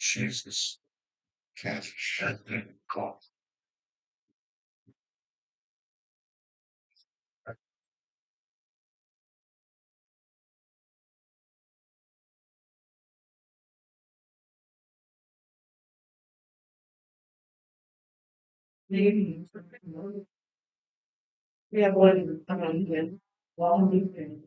Jesus. Can't shut them. God. We have one here. Long weekend.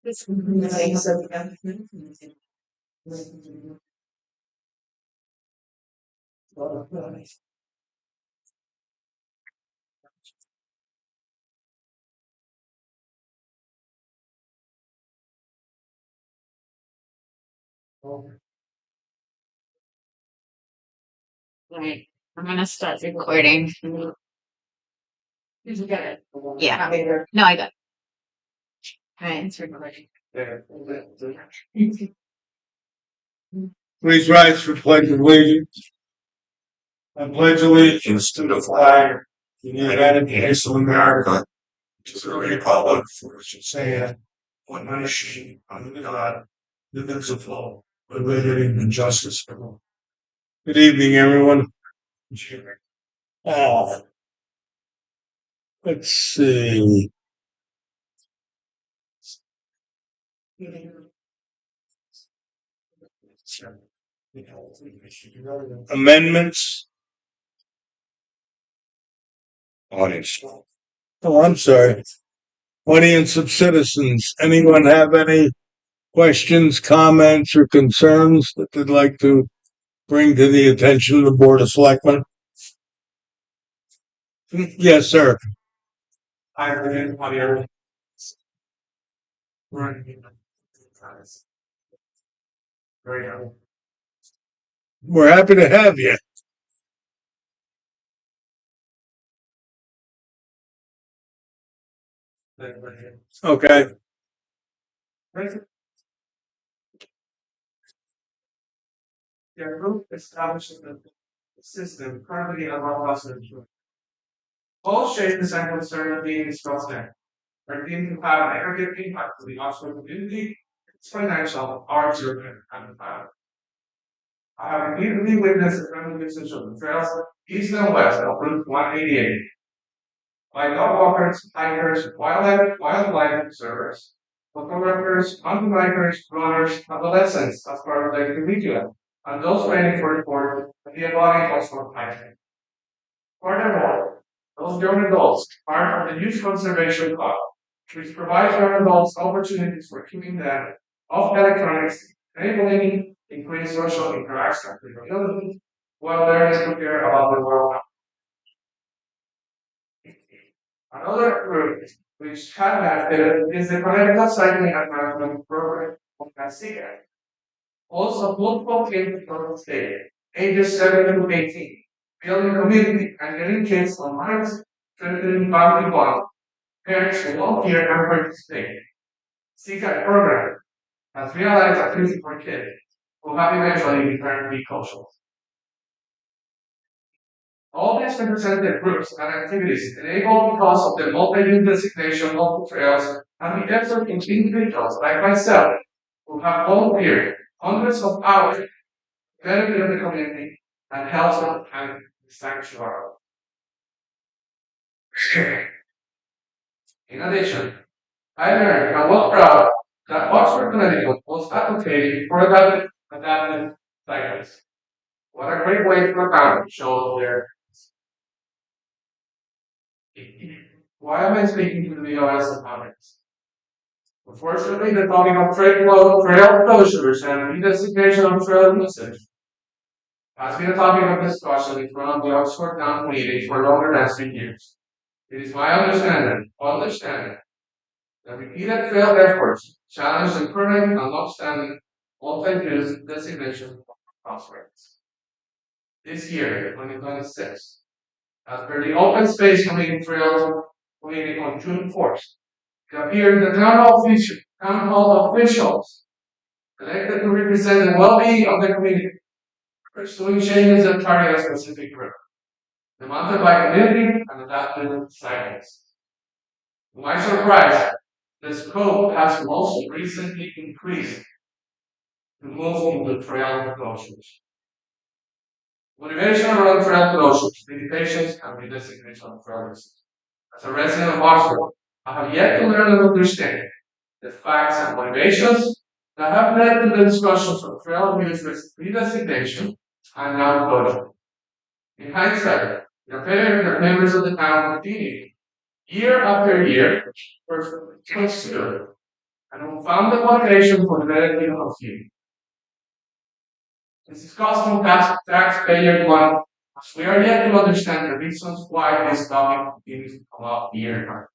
This nice of Right. I'm gonna start recording. Did you get it? Yeah. No, I got it. Alright, it's recording. Please rise for pledge of allegiance. I pledge allegiance to the flag of the United States of America, to the republic for which it stands, one nation, under God, indivisible, with liberty and justice for all. Good evening, everyone. Uh, let's see. Amendments. Audience. Oh, I'm sorry. Audience of citizens. Anyone have any questions, comments, or concerns that they'd like to bring to the attention of the Board of Selectmen? Yes, sir. We're happy to have you. Okay. Their group establishes the system currently among us. All shapes and concern being discussed there are deemed to have an aggregate impact to the Oxford community, its financial, arts, urban, and environment. I have repeatedly witnessed the friendly usage of the trails east and west of Route 188 by dog walkers, hikers, wildlife observers, photographers, mountain bikers, runners, adolescents as part of the curriculum, and those training for report and the embodied Oxford hiking. Furthermore, those young adults are part of the Youth Conservation Club, which provides young adults opportunities for keeping them off electronics, enabling increased social interaction and capability, while learning to care about the world. Another group which had benefited is the Connecticut Cycling Advancement Program of CASICA. Also, multiple kids from the state, ages 7 to 18, building community and getting kids on minds, strengthening family bond. Parents who volunteer and participate. CCAT program has realized activity for kids who have eventually returned to be coachable. All these representative groups and activities enable because of the multi-use designation of the trails and the efforts of individuals like myself who have volunteered hundreds of hours to benefit the community and help and the sanctuary. In addition, I learned and was proud that Oxford, Connecticut was advocating for adaptive cycles. What a great way to account show there. Why am I speaking to the BOS about it? Unfortunately, the topic of trail closures and redesignation of trail usage has been a topic of discussion in front of the Oxford Town Committee for longer than 3 years. It is my understanding that repeated failed efforts challenge the current and long-standing multi-use designation of crossroads. This year, 2026, as per the Open Space Committee Trails Committee on June 4th, it appeared the town hall officials elected to represent the well-being of the community, pursuing changes that target a specific group, demanded by community and adaptive cycles. To my surprise, the scope has most recently increased to move into trail closures. Motivation around trail closures, limitations, and redesignation of trails. As a resident of Oxford, I have yet to learn and understand the facts and motivations that have led to the discussions of trail use redesignation and now closure. In hindsight, the members of the town continue year after year to pursue and unfounded motivation for the benefit of few. This is costing taxpayer money, as we are yet to understand the reasons why this topic continues to come up year.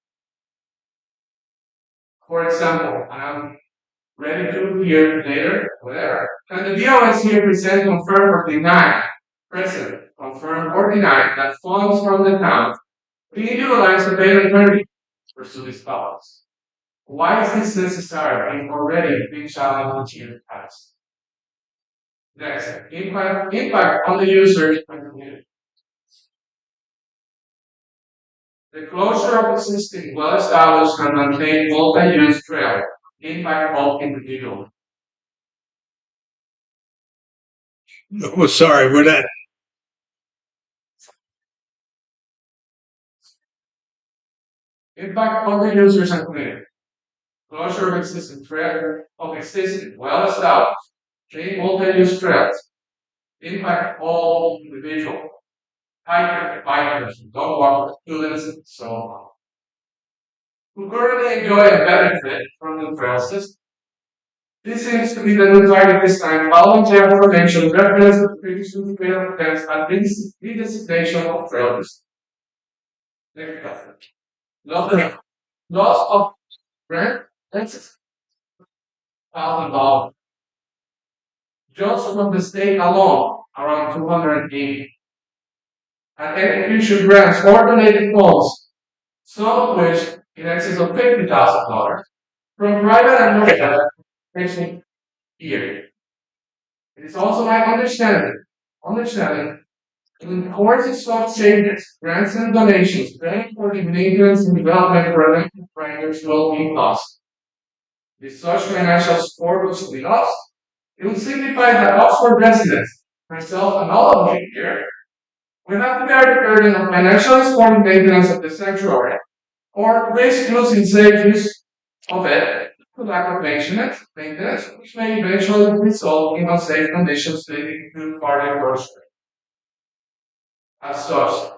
For example, and I'm ready to hear later, whatever. Can the BOS here present, confirm, or deny, present, confirm, or deny that funds from the town being utilized to pay an attorney to pursue these topics? Why is this necessary and already being challenged in years past? Next, impact on the users and community. The closure of existing, well-established and maintained multi-use trail impact all individuals. Oh, sorry, we're not. Impact on the users and community. Closure of existing well-established, multi-use trails impact all individuals, hikers, bikers, dog walkers, students, and so on, who currently enjoy a benefit from the trail system. This seems to be the new target this time, following general information reference to previously failed attempts at redesignation of trails. Loss of rent, that's $1,000. Just from the state alone, around 280. And any future grants or donated funds, some of which in excess of $50,000 from private and local here. It is also my understanding in the course of such changes, grants and donations paying for the maintenance and development for elected trainers will be lost. If such financial support was to be lost, it would signify that Oxford residents, myself and all of you here, will have to bear the burden of financial support and maintenance of the sanctuary, or risk losing safe use of it to lack of maintenance, which may eventually result in unsafe conditions leading to further erosion. As such,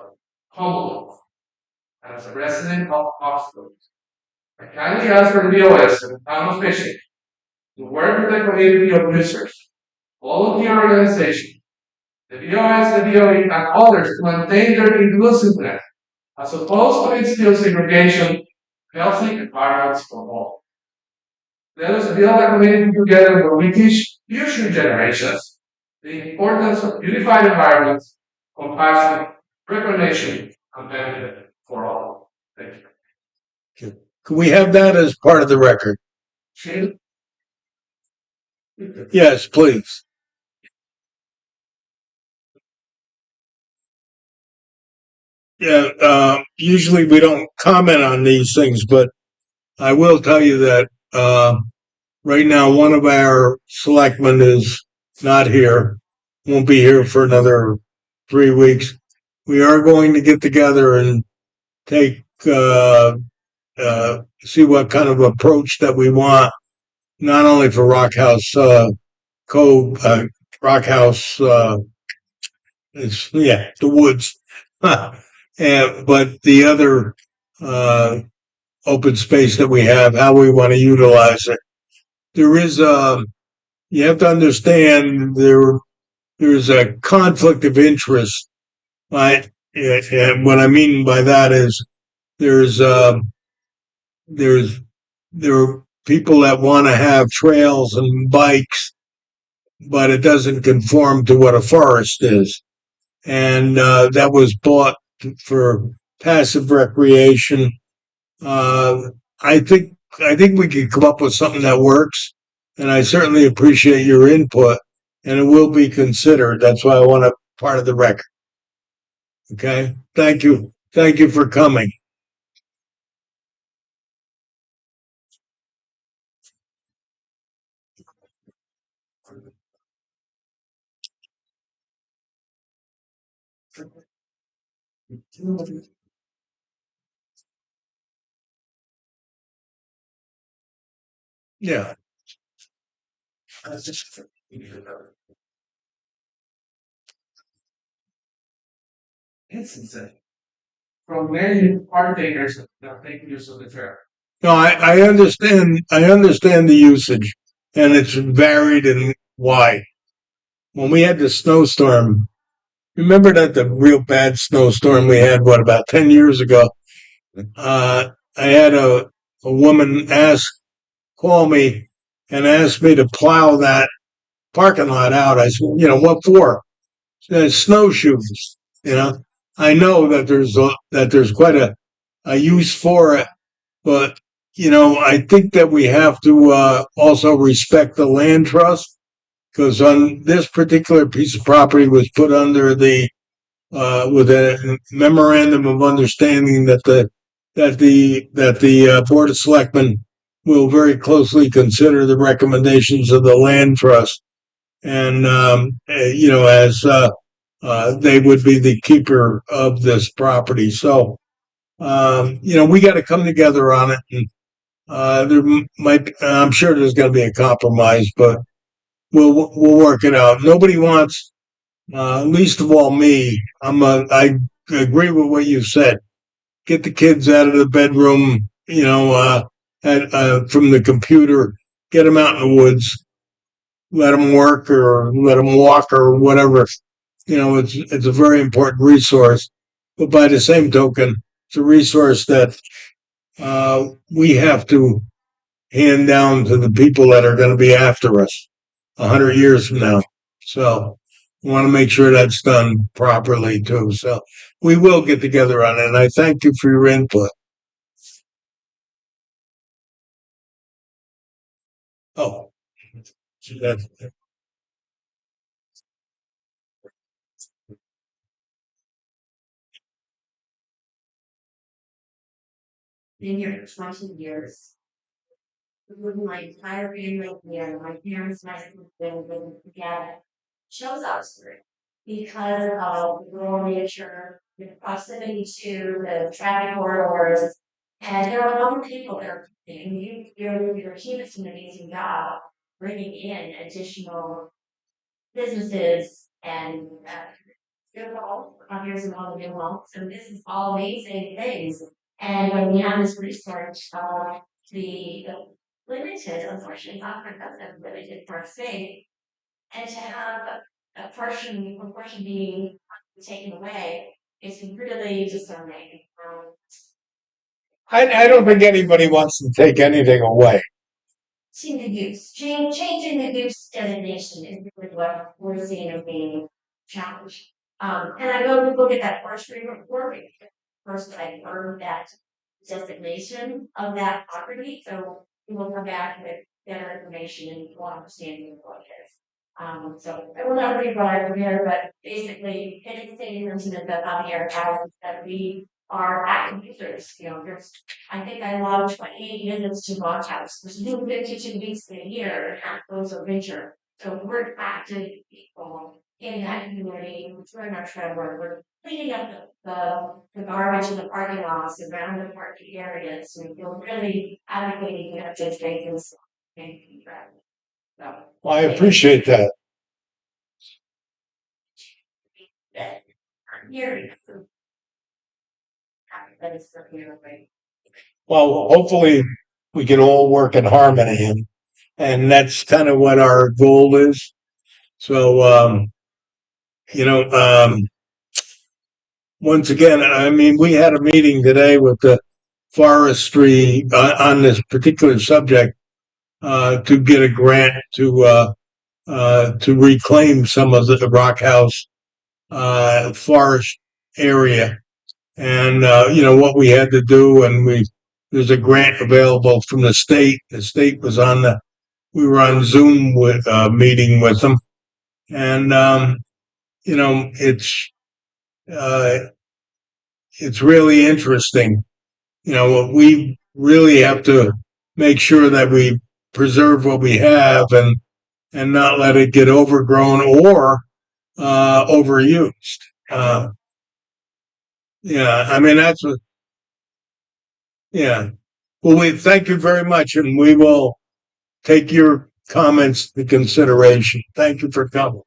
humble, and as a resident of Oxford, I kindly ask for the BOS and the town officials to work with the community of users, volunteer organizations, the BOS, the DOE, and others to maintain their inclusiveness, as opposed to instill segregation, healthy environments for all. Let us build a community together where we teach future generations the importance of unified environments, compassion, recognition, and benefit for all. Thank you. Can we have that as part of the record? Yes, please. Yeah, usually we don't comment on these things, but I will tell you that right now one of our selectmen is not here, won't be here for another 3 weeks. We are going to get together and take see what kind of approach that we want, not only for Rock House Rock House, the woods. But the other, open space that we have, how we want to utilize it. There is, you have to understand there's a conflict of interest. Right? And what I mean by that is there's, there's, there are people that want to have trails and bikes, but it doesn't conform to what a forest is. And, that was bought for passive recreation. Uh, I think I think we could come up with something that works, and I certainly appreciate your input, and it will be considered. That's why I want to part of the record. Okay, thank you for coming. Yeah, It's insane. From many partakers that make use of the trail. no, I understand the usage, and it's varied and wide. When we had the snowstorm, remember that the real bad snowstorm we had, what, about 10 years ago? I had a woman call me and ask me to plow that parking lot out. I said, what for? She said, snowshoes. You know, I know that there's quite a use for it, but I think that we have to also respect the land trust, because on this particular piece of property was put under the with a memorandum of understanding that the Board of Selectmen will very closely consider the recommendations of the land trust, and as they would be the keeper of this property. So we got to come together on it, and there might I'm sure there's going to be a compromise, but we'll work it out. Nobody wants, least of all me. I agree with what you said. Get the kids out of the bedroom, from the computer, get them out in the woods, let them work or let them walk or whatever. It's a very important resource. But by the same token, it's a resource that we have to hand down to the people that are going to be after us 100 years from now. So we want to make sure that's done properly too. So we will get together on it. And I thank you for your input. Oh, that's, Been here for 20 years. With my entire family here, my parents, my sister, living together. Shows us through because of the rural nature, the proximity to the traffic corridors, and there are a lot of people there. And your team has done an amazing job bringing in additional businesses and good all here's a lot of new homes. So this is all amazing things. And when we have this research, the limited, unfortunately, Concord doesn't limited per se, and to have a portion being taken away is really discerning. I don't think anybody wants to take anything away. Seeing the use, changing the use designation is really what we're seeing as being challenged. And I go to look at that forestry report. First, I heard that designation of that property, so we will come back with better information and more understanding of what it is. So I will not read what I prepared, but basically, it is stating something that Javier has that we are active users. I think I logged 28 visits to Watch House, which is 52 weeks a year, and half those are winter. So we're active people in that community, we're in our Trevor, we're cleaning up the garbage in the parking lots around the parking areas, and we're really advocating that this spaces. I appreciate that. Here. That is for here, right? Well, hopefully we can all work in harmony, and that's kind of what our goal is. So, you know, once again, I mean, we had a meeting today with the forestry on this particular subject to get a grant to reclaim some of the Rock House forest area. And you know what we had to do, and there's a grant available from the state. The state was we were on Zoom with meeting with them, and you know uh, it's really interesting. You know, we really have to make sure that we preserve what we have and not let it get overgrown or overused. Yeah, I mean that's what. Yeah. Well, we thank you very much, and we will take your comments into consideration. Thank you for coming.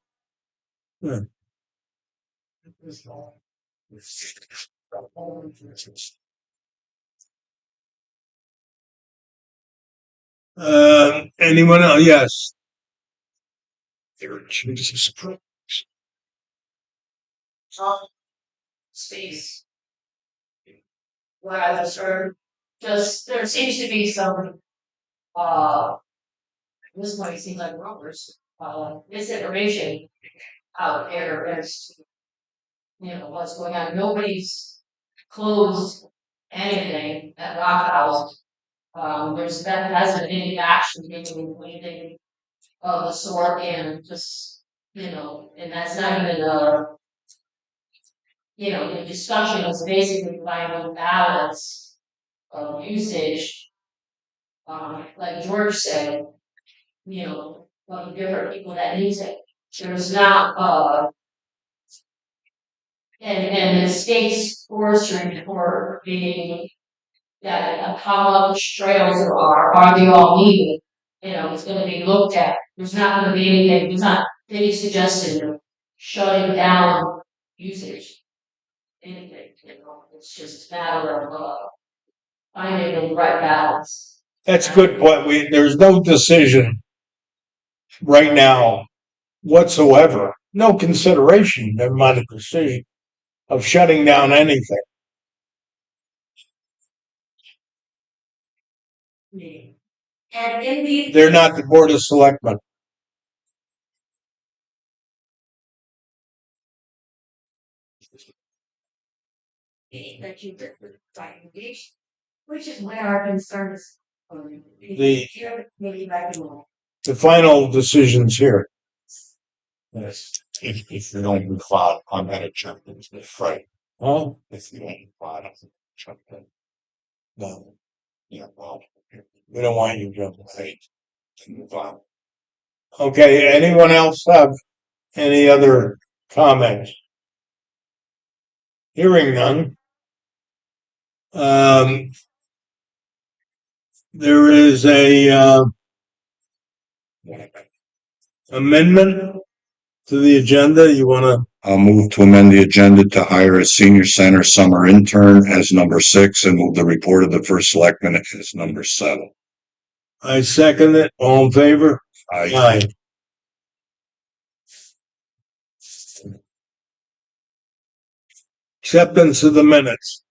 Yeah. Anyone else? Yes. Jesus Christ. Space. What I just heard, just there seems to be some uh this might seem like rumors, misinformation out there as to, what's going on. Nobody's closed anything at Rock House. That hasn't been any action taken with anything of the sort, and just and that's not even the discussion is basically finding balance of usage, like George said, of different people that use it. There's not, and the state's forestry report being that of how much trails there are they all needed? It's going to be looked at. There's not going to be anything, there's not any suggestion of shutting down usage. Anything, it's just a matter of finding the right balance. That's a good point. There's no decision right now whatsoever. No consideration, never mind a decision of shutting down anything. And in the They're not the Board of Selectmen. that you did with recommendations, which is where our concern is. The- Maybe back in The final decision's here. Yes. If you don't move forward, I'm gonna jump into the fray. Oh, if you don't move forward, I'm gonna jump in. No. Yeah, well, we don't want you jumping late to move on. Okay, anyone else have any other comments? Hearing none. There is a amendment to the agenda. You want to? I'll move to amend the agenda to hire a senior center summer intern as number 6 and move the report of the first selectman as number 7. I second it. All in favor? Aye. Acceptance of the minutes.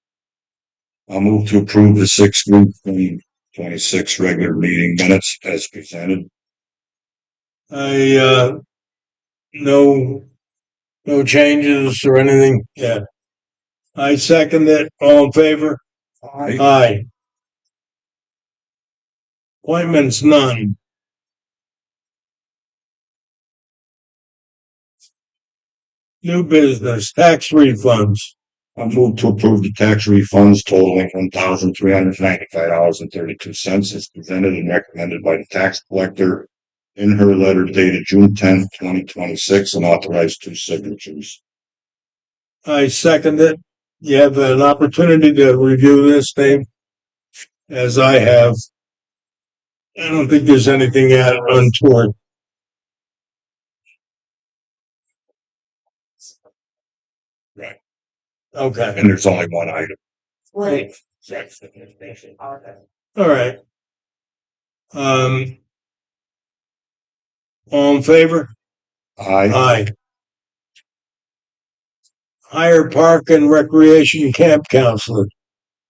I'll move to approve the 6th group 2026 regular meeting minutes as presented. No changes or anything. Yeah. I second it. All in favor? Aye. Appointments, none. New business, tax refunds. I'll move to approve the tax refunds totaling $1,395.32 as presented and recommended by the tax collector in her letter dated June 10th, 2026, and authorized 2 signatures. I second it. You have an opportunity to review this, Dave, as I have. I don't think there's anything untoward. Okay, And there's only one item. Right. all right. All in favor? Aye. Hire park and recreation camp counselor.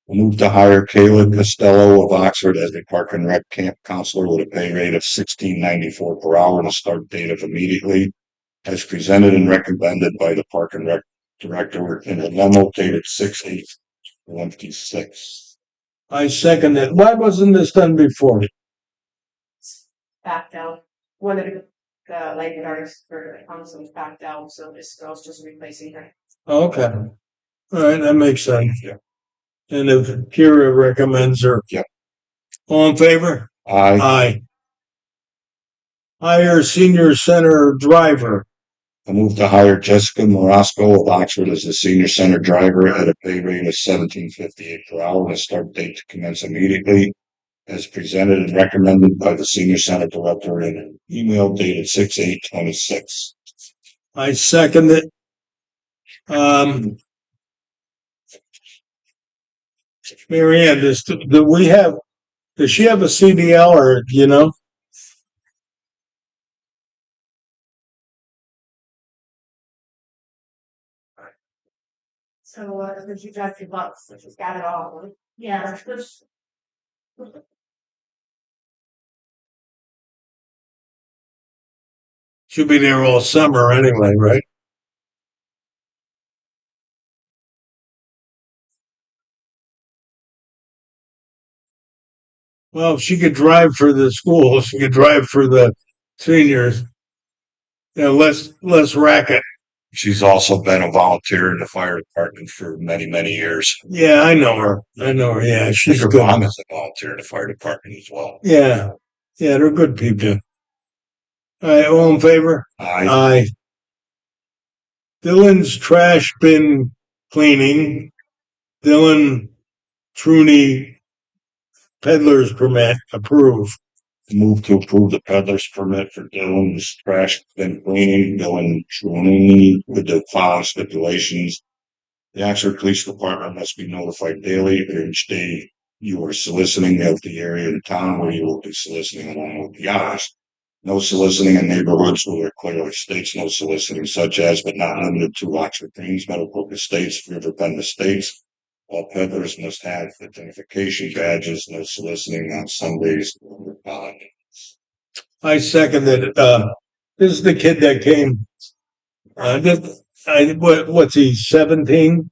Move to hire Caleb Costello of Oxford as a park and rec camp counselor with a pay rate of $16.94 per hour and a start date of immediately, as presented and recommended by the park and rec director in a memo dated 6/8/26. I second it. Why wasn't this done before? Backed out. One of the lifeguards for the council backed out, so this girl's just replacing her. Okay. All right, that makes sense. Yeah. And if Kira recommends her. Yep. All in favor? Aye. Aye. Hire senior center driver. I move to hire Jessica Morosco of Oxford as the senior center driver at a pay rate of $17.58 per hour and a start date to commence immediately, as presented and recommended by the senior center director in an email dated 6/8/26. I second it. Mary Ann, does she have a CDL or, you know? So, she drives your bus, so she's got it all. Yeah. She'll be there all summer anyway, right? Well, if she could drive for the school, she could drive for the seniors. You know, less racket. She's also been a volunteer in the fire department for many, many years. Yeah, I know her. Yeah, she's Her good. mom is a volunteer in the fire department as well. Yeah, they're good people. All right, all in favor? Aye. Dylan's trash bin cleaning. Dylan Truny peddler's permit approved. Move to approve the peddler's permit for Dylan's trash bin cleaning, Dylan Trunini, with the following stipulations. The Oxford Police Department must be notified daily or each day you are soliciting of the area in town where you will be soliciting along with the hours. No soliciting in neighborhoods where it clearly states no soliciting, such as but not limited to Oxford Greens, Meadowbrook Estates, Riverbend Estates. All peddlers must have identification badges, no soliciting on Sundays or holidays. I second it. This is the kid that came. What's he, 17,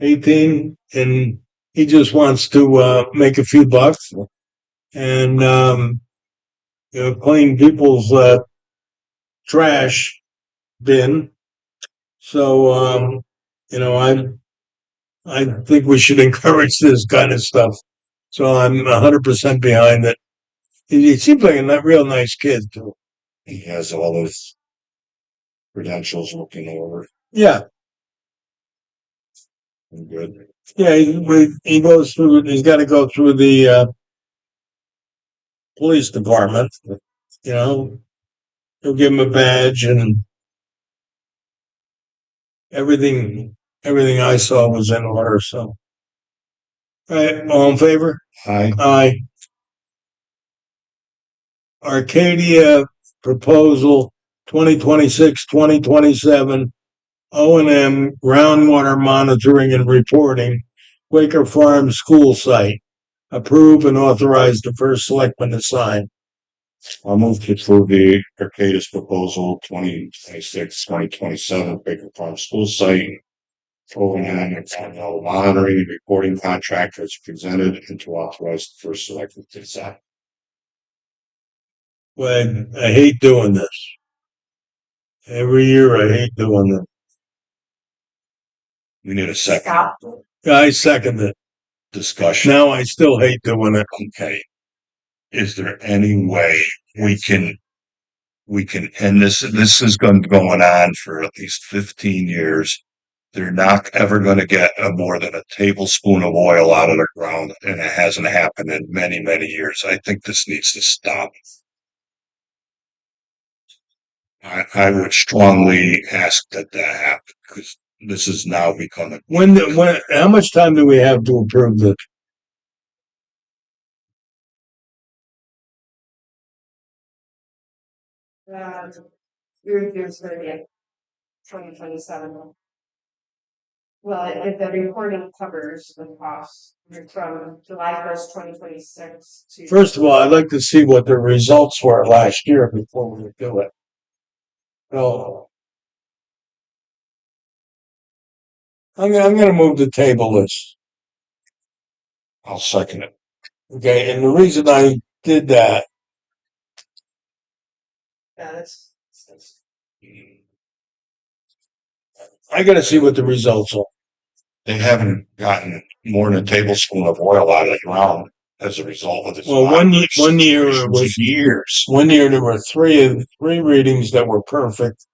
18? And he just wants to make a few bucks and clean people's trash bin. So I think we should encourage this kind of stuff. So I'm 100% behind it. He seems like a real nice kid too. He has all his credentials looking over. Yeah. Good. Yeah, he goes through. He's got to go through the police department. You know, he'll give him a badge and everything. Everything I saw was in order. So, all right, all in favor? Aye. Aye. Arcadia proposal 2026-2027 O&M groundwater monitoring and reporting, Quaker Farm school site. Approve and authorize the first selectman to sign. I'll move to approve the Arcadis proposal 2026-2027 Baker Farm School Site. O&M and monitoring and reporting contract as presented and to authorize the first selectman to sign. Well, I hate doing this. Every year I hate doing this. We need a second Stop. I second it. discussion. Now I still hate doing it. Okay. Is there any way we can end this? This has been going on for at least 15 years. They're not ever going to get more than a tablespoon of oil out of the ground, and it hasn't happened in many, many years. I think this needs to stop. I would strongly ask that happen, because this is now becoming. How much time do we have to approve this? Your review's gonna be 2027. Well, if the reporting covers the costs from July 1st, 2026 to. First of all, I'd like to see what the results were last year before we do it. So I'm gonna move the table this. I'll second it. Okay, and the reason I did that, Yeah, that's. I gotta see what the results are. They haven't gotten more than a tablespoon of oil out of the ground as a result of this. Well, one year it was years. One year there were three readings that were perfect,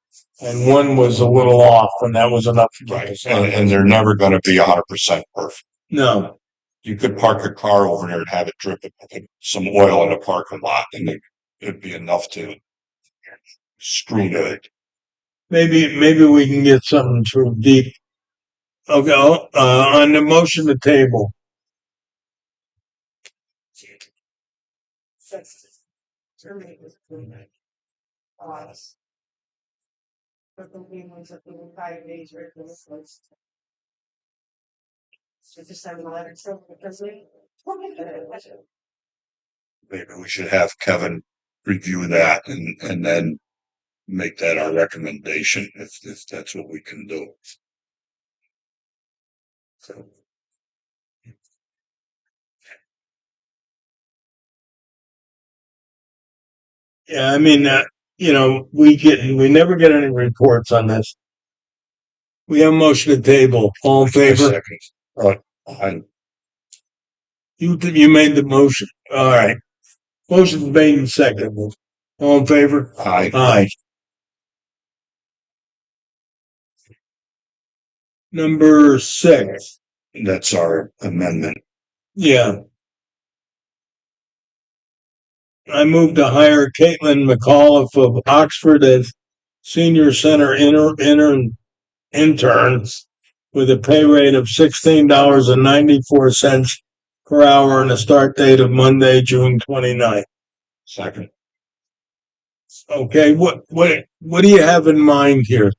and one was a little off, and that was enough to Right, get us on. and they're never going to be 100% perfect. No, You could park a car over there and have it drip some oil in the parking lot, and it'd be enough to screw it. maybe we can get something through deep. Okay, on the motion to table, But the main ones that the 5 days right for this list. So just send a letter to the president. Maybe we should have Kevin review that and then make that our recommendation if that's what we can do. So. yeah, I mean, we never get any reports on this. We have a motion to table. All in favor? You made the motion. All right. Motion's made and seconded. All in favor? Aye. Aye. Number 6. That's our amendment. Yeah. I moved to hire Caitlin McAuliffe of Oxford as senior center interns with a pay rate of $16.94 per hour and a start date of Monday, June 29th. Second. Okay, what do you have in mind here?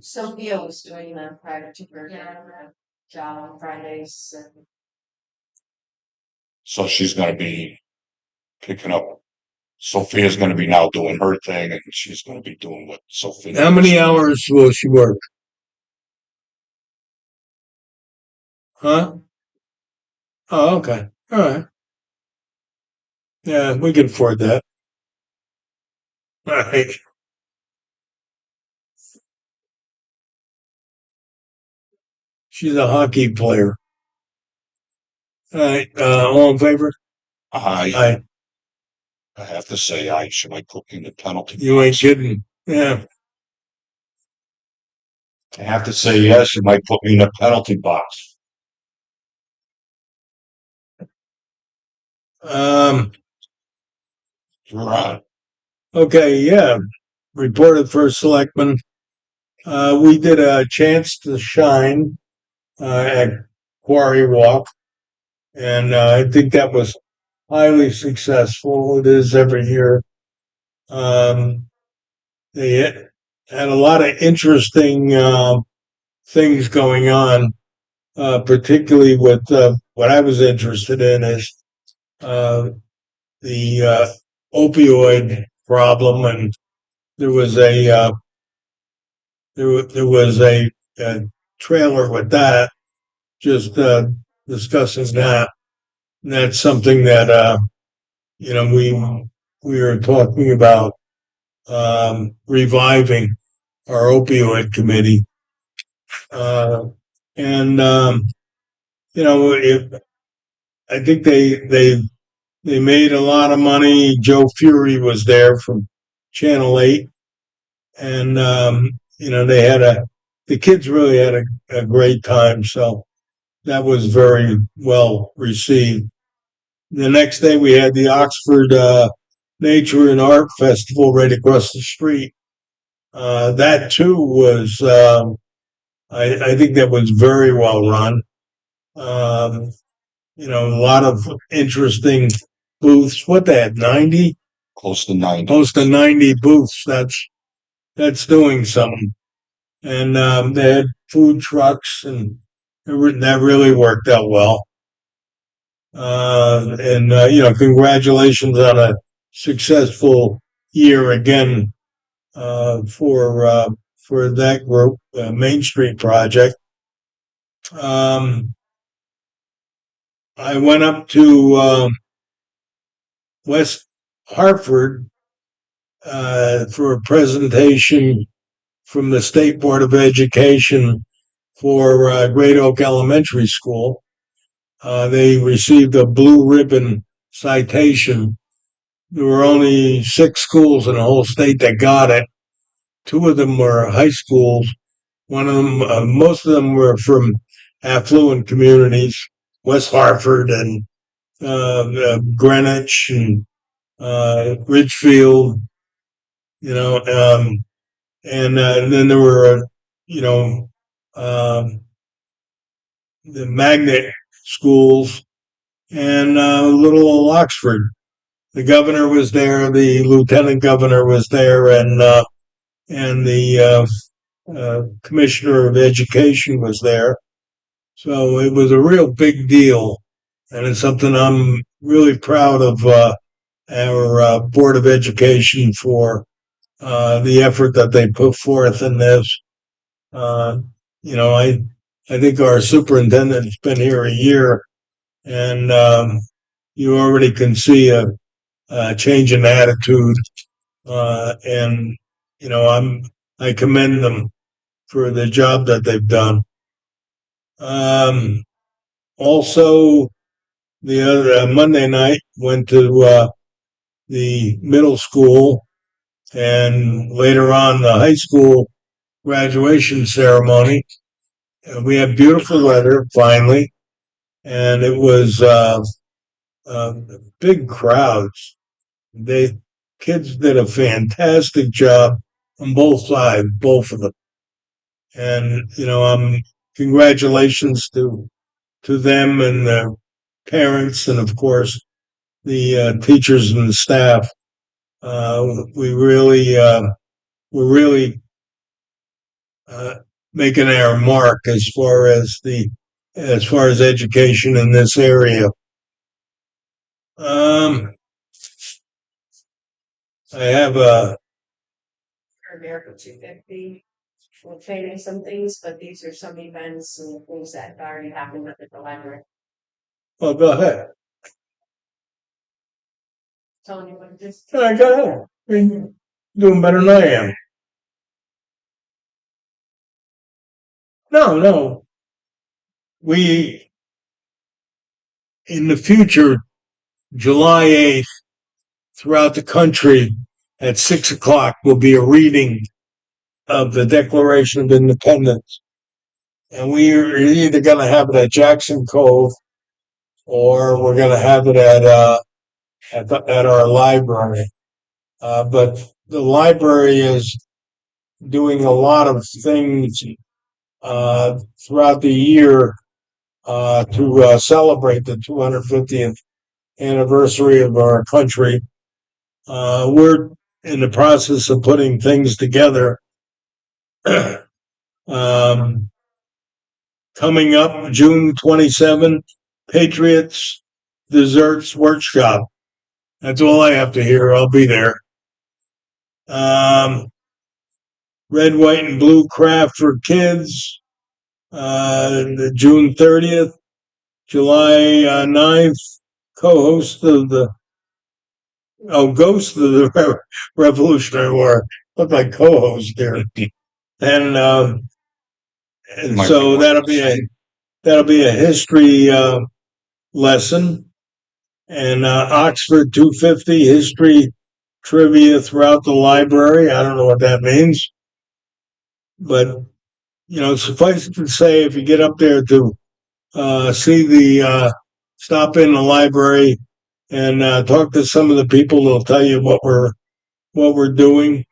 Sophia was doing that prior to her job on Fridays. And So she's going to be picking up. Sophia's going to be now doing her thing, and she's going to be doing what Sophia. How many hours will she work? Huh? Oh, okay. All right. Yeah, we can afford that. All right. She's a hockey player. All right. All in favor? I have to say, should I put in the penalty? You ain't kidding. Yeah. I have to say yes. You might put me in a penalty box. You're on. Okay. Yeah. Reported first selectman. We did a chance to shine at Quarry Walk, and I think that was highly successful. It is every year. They had a lot of interesting things going on, particularly with what I was interested in is the opioid problem, and there was a there was a trailer with that, just discussing that. And that's something that we were talking about reviving our opioid committee. And, I think they made a lot of money. Joe Fury was there from Channel 8. And, the kids really had a great time. So that was very well received. The next day we had the Oxford Nature and Art Festival right across the street. That too was, I think that was very well run. Um, a lot of interesting booths. What they had, 90? Close to 90. Close to 90 booths. That's doing something. And they had food trucks, and that really worked out well. Congratulations on a successful year again for that group, Main Street Project. I went up to West Hartford for a presentation from the State Board of Education for Great Oak Elementary School. They received a blue ribbon citation. There were only 6 schools in the whole state that got it. 2 of them were high schools. One of them, most of them were from affluent communities, West Hartford and Greenwich and Ridgefield, and then there were, the magnet schools and little Oxford. The governor was there, the lieutenant governor was there, and the commissioner of education was there. So it was a real big deal, and it's something I'm really proud of our Board of Education for the effort that they put forth in this. I think our superintendent's been here a year, and you already can see a change in attitude, and I commend them for the job that they've done. Also, the other Monday night went to the middle school, and later on the high school graduation ceremony. We had beautiful weather finally, and it was big crowds. They Kids did a fantastic job on both sides, both of them. And congratulations to them and their parents, and of course the teachers and the staff. We're really making our mark as far as education in this area. I have For America 250, we're fading some things, but these are some events and things that have already happened at the library. Well, go ahead. Telling you what just. All right, go ahead. You're doing better than I am. No. In the future, July 8th, throughout the country at 6:00 will be a reading of the Declaration of Independence. And we're either going to have it at Jackson Cove, or we're going to have it at our library. But the library is doing a lot of things throughout the year to celebrate the 250th anniversary of our country. We're in the process of putting things together. Coming up June 27, Patriots Desserts Workshop. That's all I have to hear. I'll be there. Red, White, and Blue Craft for Kids. June 30th, July 9th, co-host of Ghost of the Revolutionary War. Look like co-host there. And so that'll be that'll be a history lesson. And Oxford 250 history trivia throughout the library. I don't know what that means. But, suffice it to say, if you get up there to stop in the library and talk to some of the people, they'll tell you what we're doing.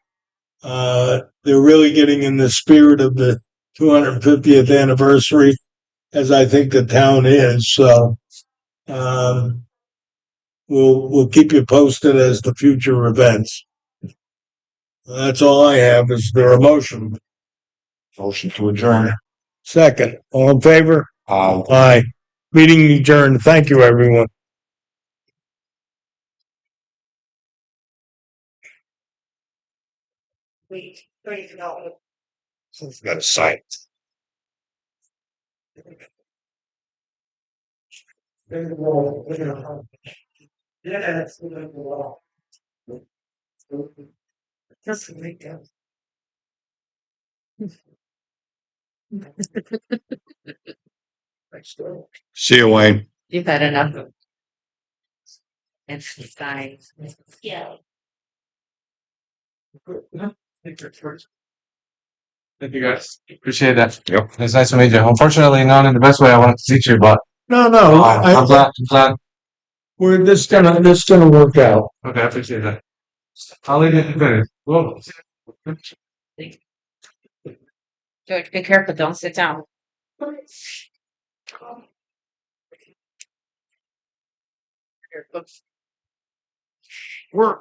They're really getting in the spirit of the 250th anniversary, as I think the town is. So we'll keep you posted as to future events. That's all I have. Is there a motion? Motion to adjourn. Second. All in favor? Aye. Meeting adjourned. Thank you, everyone. We don't even know. Got a sign. Yeah, that's the law. That's what we do. See you, Wayne. You've had enough. And signs. Yeah. Thank you guys. Appreciate that. Yep. It's nice to meet you. Unfortunately, not in the best way I wanted to teach you, but No, I'm glad. we're this gonna work out. Okay, I appreciate that. I'll leave it to finish. Whoa. George, be careful, don't sit down. We're